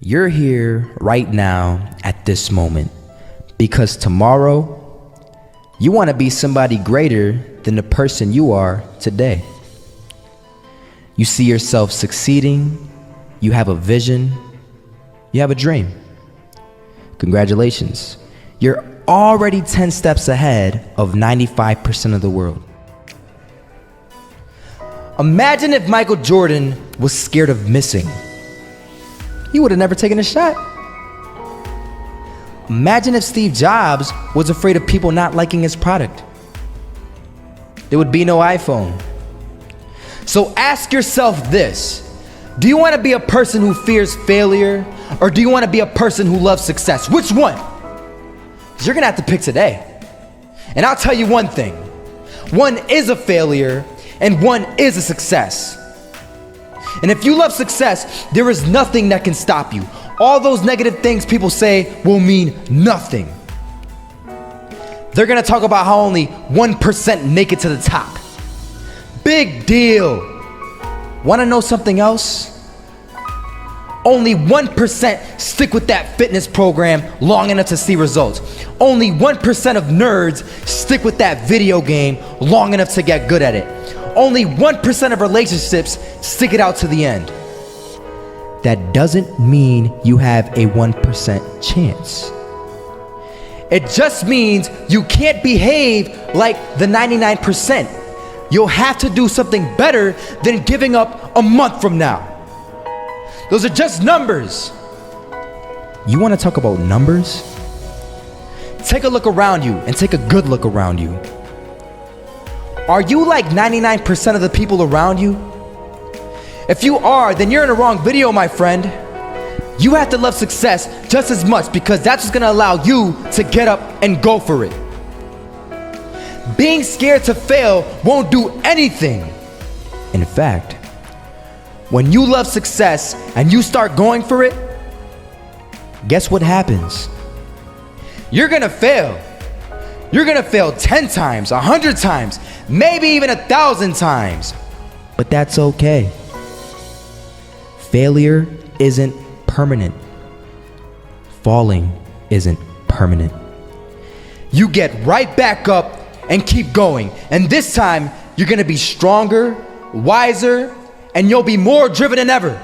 You're here right now at this moment because tomorrow you want to be somebody greater than the person you are today. You see yourself succeeding, you have a vision, you have a dream. Congratulations. You're already 10 steps ahead of 95% of the world. Imagine if Michael Jordan was scared of missing. He would have never taken a shot. Imagine if Steve Jobs was afraid of people not liking his product. There would be no iPhone. So ask yourself this: do you want to be a person who fears failure, or do you want to be a person who loves success? Which one? 'Cause you're gonna have to pick today. And I'll tell you one thing: one is a failure and one is a success. And if you love success, there is nothing that can stop you. All those negative things people say will mean nothing. They're gonna talk about how only 1% make it to the top. Big deal. Wanna know something else? Only 1% stick with that fitness program long enough to see results. Only 1% of nerds stick with that video game long enough to get good at it. Only 1% of relationships stick it out to the end. That doesn't mean you have a 1% chance. It just means you can't behave like the 99%. You'll have to do something better than giving up a month from now. Those are just numbers. You want to talk about numbers? Take a look around you and take a good look around you. Are you like 99% of the people around you? If you are, then you're in the wrong video, my friend. You have to love success just as much because that's what's gonna allow you to get up and go for it. Being scared to fail won't do anything. In fact, when you love success and you start going for it, guess what happens? You're gonna fail. You're gonna fail 10 times, 100 times, maybe even 1,000 times. But that's okay. Failure isn't permanent. Falling isn't permanent. You get right back up and keep going. And this time, you're gonna be stronger, wiser, and you'll be more driven than ever.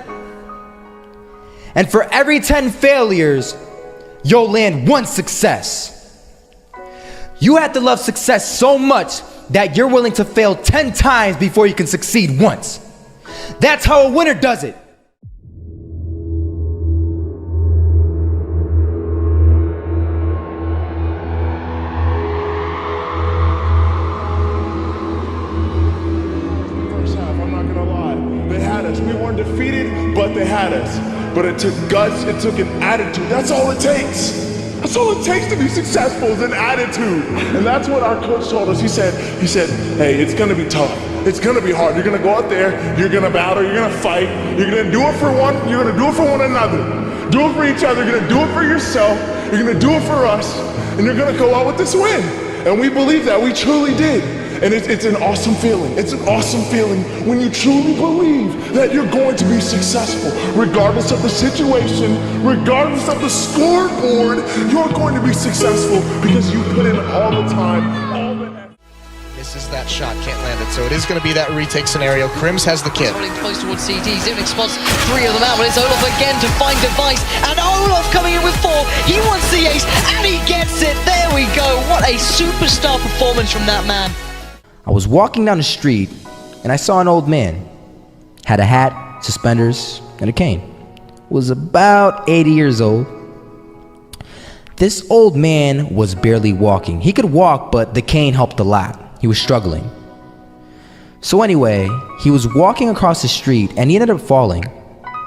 And for every 10 failures, you'll land one success. You have to love success so much that you're willing to fail 10 times before you can succeed once. That's how a winner does it. First half, I'm not gonna lie. They had us. We weren't defeated, but they had us. But it took guts, it took an attitude. That's all it takes. That's all it takes to be successful is an attitude. And that's what our coach told us. He said, hey, it's gonna be tough. It's gonna be hard. You're gonna go out there, you're gonna battle, you're gonna fight, you're gonna do it for one, you're gonna do it for one another. Do it for each other, you're gonna do it for yourself, you're gonna do it for us, and you're gonna go out with this win. And we believe that, we truly did. And it's an awesome feeling. It's an awesome feeling when you truly believe that you're going to be successful. Regardless of the situation, regardless of the scoreboard, you're going to be successful because you put in all the time, all the effort. Misses that shot, can't land it. So it is going to be that retake scenario. Crims has the kid. Running close towards CT, Zivnik spots 3 of them out, but it's Olof again to find Device, and Olof coming in with 4. He wants the ace, and he gets it. There we go. What a superstar performance from that man. I was walking down the street and I saw an old man. Had a hat, suspenders, and a cane. Was about 80 years old. This old man was barely walking. He could walk, but the cane helped a lot. He was struggling. So anyway, he was walking across the street and he ended up falling.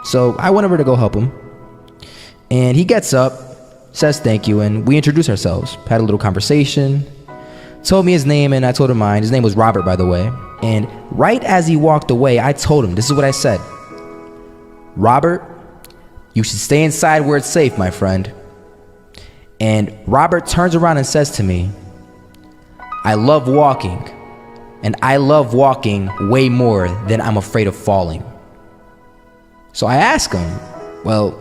So I went over to go help him. And he gets up, says thank you, and we introduced ourselves. Had a little conversation. Told me his name and I told him mine. His name was Robert, by the way. And right as he walked away, I told him, this is what I said. Robert, you should stay inside where it's safe, my friend. And Robert turns around and says to me, I love walking, and I love walking way more than I'm afraid of falling. So I ask him, well,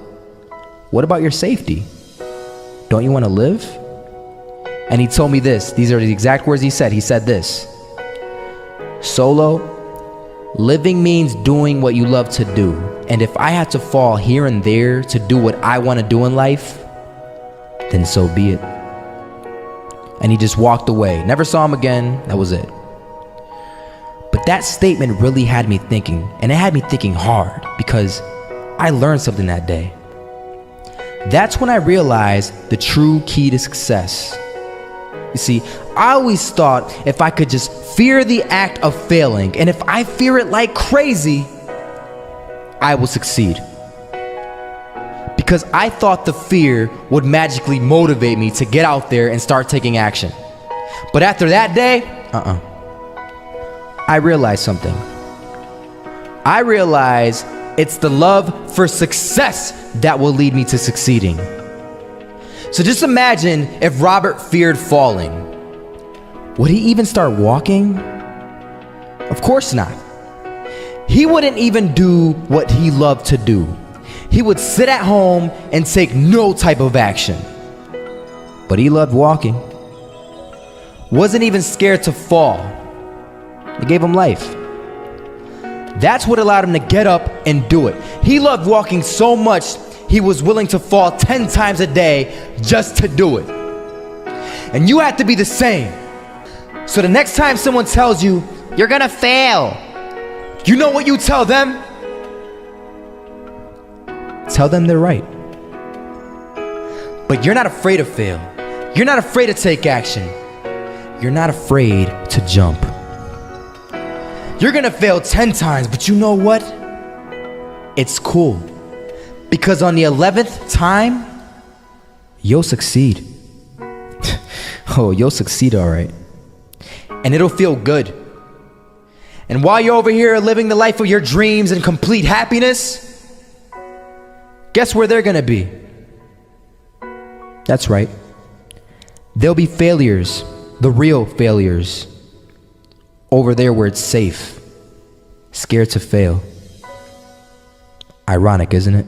what about your safety? Don't you want to live? And he told me this. These are the exact words he said. He said this: Solo, living means doing what you love to do. And if I had to fall here and there to do what I want to do in life, then so be it. And he just walked away. Never saw him again. That was it. But that statement really had me thinking, and it had me thinking hard, because I learned something that day. That's when I realized the true key to success. You see, I always thought if I could just fear the act of failing, and if I fear it like crazy, I will succeed. Because I thought the fear would magically motivate me to get out there and start taking action. But after that day, I realized something. I realized it's the love for success that will lead me to succeeding. So just imagine if Robert feared falling. Would he even start walking? Of course not. He wouldn't even do what he loved to do. He would sit at home and take no type of action. But he loved walking. Wasn't even scared to fall. It gave him life. That's what allowed him to get up and do it. He loved walking so much, he was willing to fall 10 times a day just to do it. And you have to be the same. So the next time someone tells you, you're gonna fail, you know what you tell them? Tell them they're right. But you're not afraid to fail. You're not afraid to take action. You're not afraid to jump. You're gonna fail 10 times, but you know what? It's cool. Because on the 11th time, you'll succeed. Oh, you'll succeed, all right. And it'll feel good. And while you're over here living the life of your dreams and complete happiness, guess where they're gonna be? That's right. They'll be failures, the real failures. Over there where it's safe, scared to fail. Ironic, isn't it?